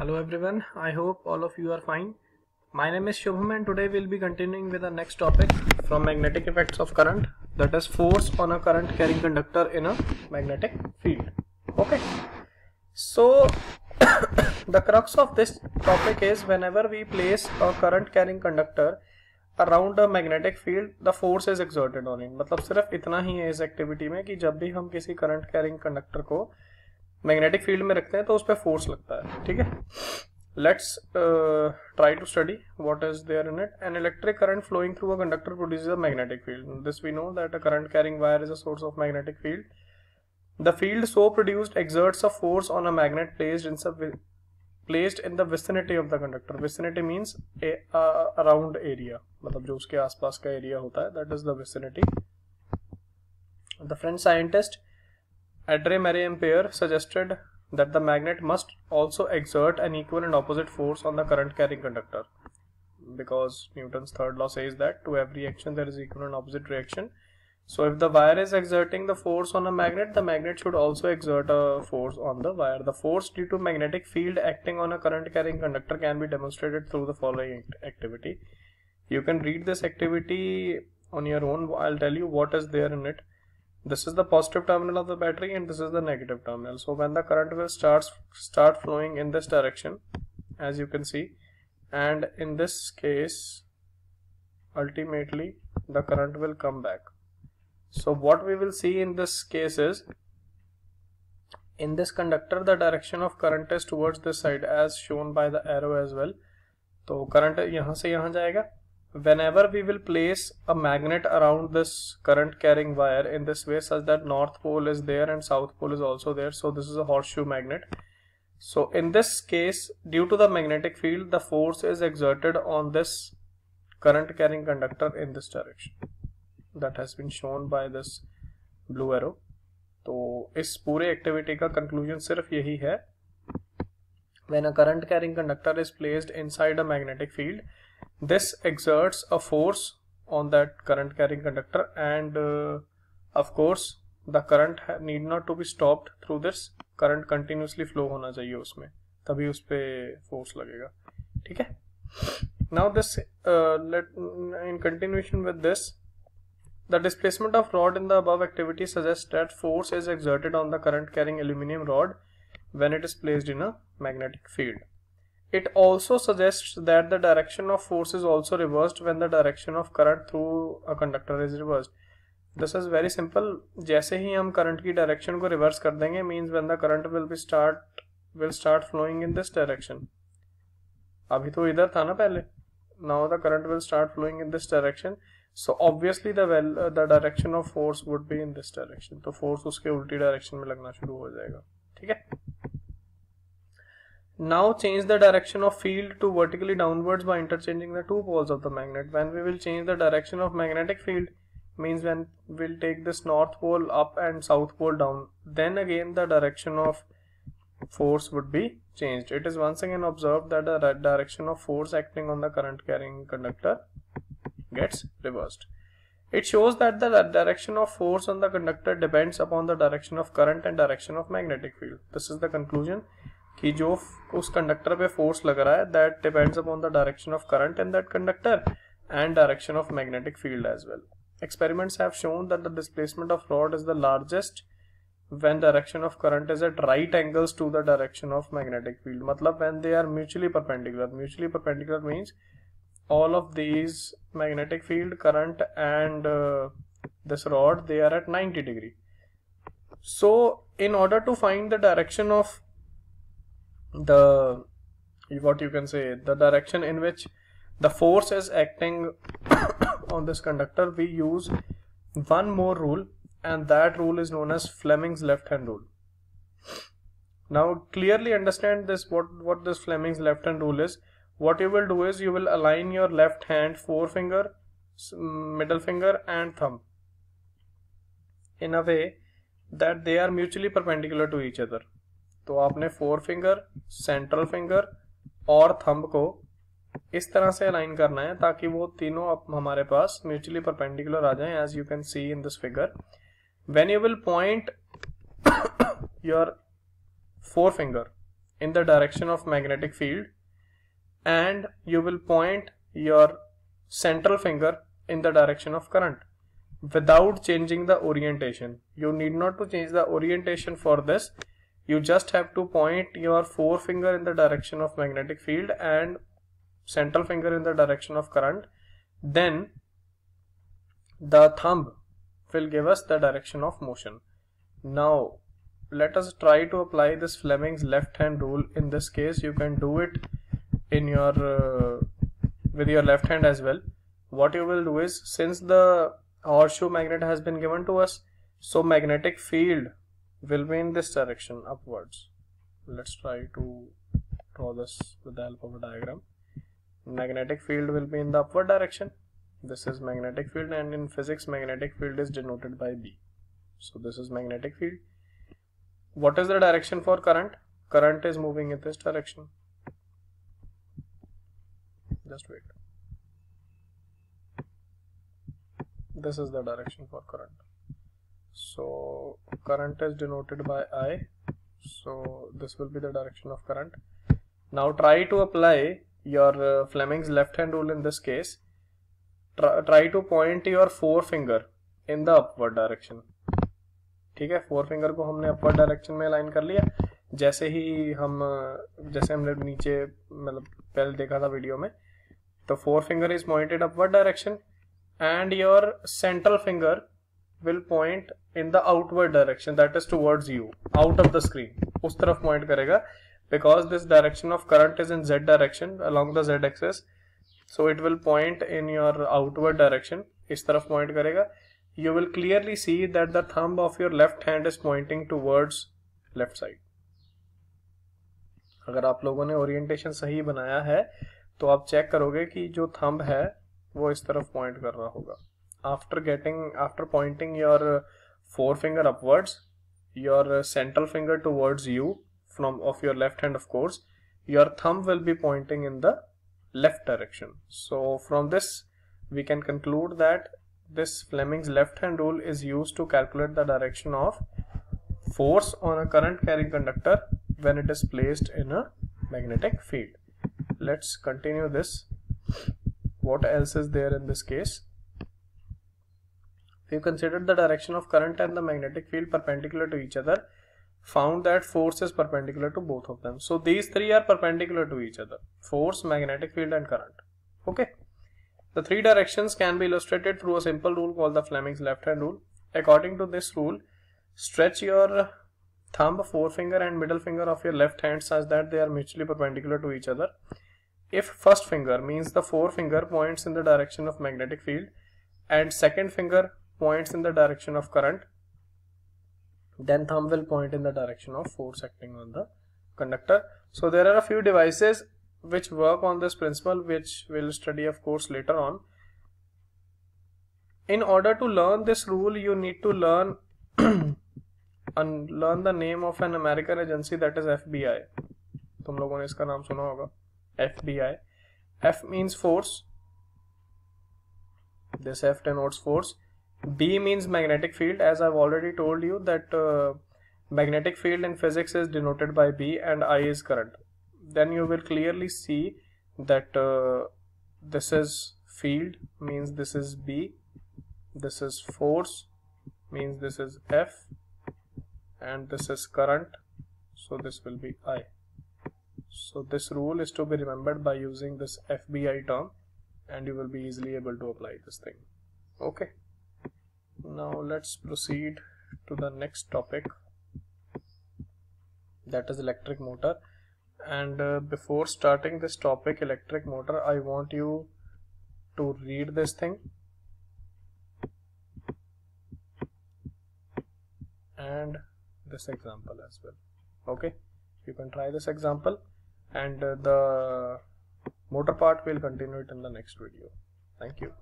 Hello everyone, I hope all of you are fine. My name is Shubham and today we'll be continuing with the next topic from magnetic effects of current, that is force on a current carrying conductor in a magnetic field. Okay, so the crux of this topic is whenever we place a current carrying conductor around a magnetic field, the force is exerted on it. मतलब सिर्फ इतना ही है इस activity में कि जब भी हम किसी करंट कैरिंग कंडक्टर को मैग्नेटिक फील्ड में रखते हैं तो उस पर फोर्स लगता है. ठीक है, let's try to study what is there in it. An electric current flowing through a conductor produces a magnetic field. This we know that a current carrying wire is a source of magnetic field. The field so produced exerts a force on a magnet placed in the vicinity of the conductor. Vicinity means around area, मतलब जो उसके आसपास का area होता है, that is the vicinity. The French scientist André Marie-Ampère suggested that the magnet must also exert an equal and opposite force on the current carrying conductor, because Newton's third law says that to every action there is equal and opposite reaction. So if the wire is exerting the force on a magnet, the magnet should also exert a force on the wire. The force due to magnetic field acting on a current carrying conductor can be demonstrated through the following activity. You can read this activity on your own. I'll tell you what is there in it. This is the positive terminal of the battery and this is the negative terminal. So when the current will start flowing in this direction, as you can see, and in this case ultimately the current will come back. So what we will see in this case is, in this conductor the direction of current is towards this side as shown by the arrow as well. तो current यहाँ से यहाँ जाएगा. Whenever we will place a magnet around this current carrying wire in this way such that north pole is there and south pole is also there, so this is a horseshoe magnet. So in this case, due to the magnetic field, the force is exerted on this current carrying conductor in this direction. That has been shown by this blue arrow. तो इस पूरे activity का conclusion सिर्फ यही है, when a current carrying conductor is placed inside a magnetic field, this exerts a force on that current carrying conductor and of course the current need not to be stopped through this. current continuously flow होना चाहिए उसमें, तभी उस पे force लगेगा. ठीक है, now this in continuation with this, the displacement of rod in the above activity suggests that force is exerted on the current carrying aluminum rod when it is placed in a magnetic field. It also suggests that the direction of force is also reversed when the direction of current through a conductor is reversed. This is very simple. जैसे ही हम current की direction को reverse कर देंगे, means when the current will start flowing in this direction. अभी तो इधर था ना पहले. Now the current will start flowing in this direction. So obviously the direction of force would be in this direction. तो force उसके उल्टी direction में लगना शुरू हो जाएगा. ठीक है. Now change the direction of field to vertically downwards by interchanging the two poles of the magnet. When we will change the direction of magnetic field, means when we'll take this north pole up and south pole down, then again the direction of force would be changed. It is once again observed that the direction of force acting on the current carrying conductor gets reversed. It shows that the direction of force on the conductor depends upon the direction of current and direction of magnetic field. This is the conclusion कि जो उस conductor पे force लग रहा है, that depends upon the direction of current in that conductor and direction of magnetic field as well. Experiments have shown that the displacement of rod is the largest when direction of current is at right angles to the direction of magnetic field. मतलब when they are mutually perpendicular. Mutually perpendicular means all of these magnetic field, current and this rod, they are at 90 degree. So in order to find the direction of the direction in which the force is acting on this conductor, we use one more rule, and that rule is known as Fleming's left hand rule. Now clearly understand this, what this Fleming's left hand rule is. What you will do is you will align your left hand forefinger, middle finger and thumb in a way that they are mutually perpendicular to each other. तो आपने four finger, central finger और thumb को इस तरह से align करना है ताकि वो तीनों अब हमारे पास म्यूचुअली परपेंडिकुलर आ जाएं, as you can see in this figure. When you will point your forefinger in the direction of magnetic field, and you will point your central finger in the direction of current without changing the orientation. You need not to change the orientation for this. You just have to point your forefinger in the direction of magnetic field and central finger in the direction of current. Then the thumb will give us the direction of motion. Now let us try to apply this Fleming's left hand rule. In this case you can do it in your with your left hand as well. What you will do is, since the horseshoe magnet has been given to us, so magnetic field will be in this direction, upwards. Let's try to draw this with the help of a diagram. Magnetic field will be in the upward direction. This is magnetic field, and in physics magnetic field is denoted by B. So this is magnetic field. What is the direction for current? Current is moving in this direction. Just wait. This is the direction for current. So current is denoted by I. So this will be the direction of current. Now try to apply your Fleming's left hand rule in this case. Try to point your forefinger in the upward direction. ठीक है, फोरफिंगर को हमने upward direction में align कर लिया. जैसे हमने नीचे मतलब पहले देखा था वीडियो में, तो forefinger is pointed upward direction and your central finger will point in the outward direction, that is towards you, out of the screen. उस तरफ point करेगा, because this direction of current is in z direction along the z axis, so it will point in your outward direction. इस तरफ point करेगा. You will clearly see that the thumb of your left hand is pointing towards left side. अगर आप लोगों ने orientation सही बनाया है तो आप चेक करोगे कि जो thumb है वो इस तरफ पॉइंट कर रहा होगा. After pointing your forefinger upwards, your central finger towards you of your left hand, of course, your thumb will be pointing in the left direction. So from this we can conclude that this Fleming's left hand rule is used to calculate the direction of force on a current carrying conductor when it is placed in a magnetic field. Let's continue this. What else is there in this case? We considered the direction of current and the magnetic field perpendicular to each other, found that force is perpendicular to both of them. So these three are perpendicular to each other: force, magnetic field and current. Okay. The three directions can be illustrated through a simple rule called the Fleming's left hand rule. According to this rule, stretch your thumb, forefinger and middle finger of your left hand such that they are mutually perpendicular to each other. If first finger, means the forefinger, points in the direction of magnetic field and second finger points in the direction of current, then thumb will point in the direction of force acting on the conductor. So there are a few devices which work on this principle, which we'll study of course later on. In order to learn this rule, you need to learn the name of an American agency, that is FBI. तुम लोगों ने इसका नाम सुना होगा, FBI. F means force. This F denotes force. B means magnetic field. As I've already told you that magnetic field in physics is denoted by B and I is current. Then you will clearly see that this is field, means this is B. This is force, means this is F. And this is current, so this will be I. So this rule is to be remembered by using this FBI term, and you will be easily able to apply this thing. Okay. Now let's proceed to the next topic, that is electric motor. And before starting this topic, electric motor, I want you to read this thing and this example as well. Okay, you can try this example, and the motor part will continue it in the next video. Thank you.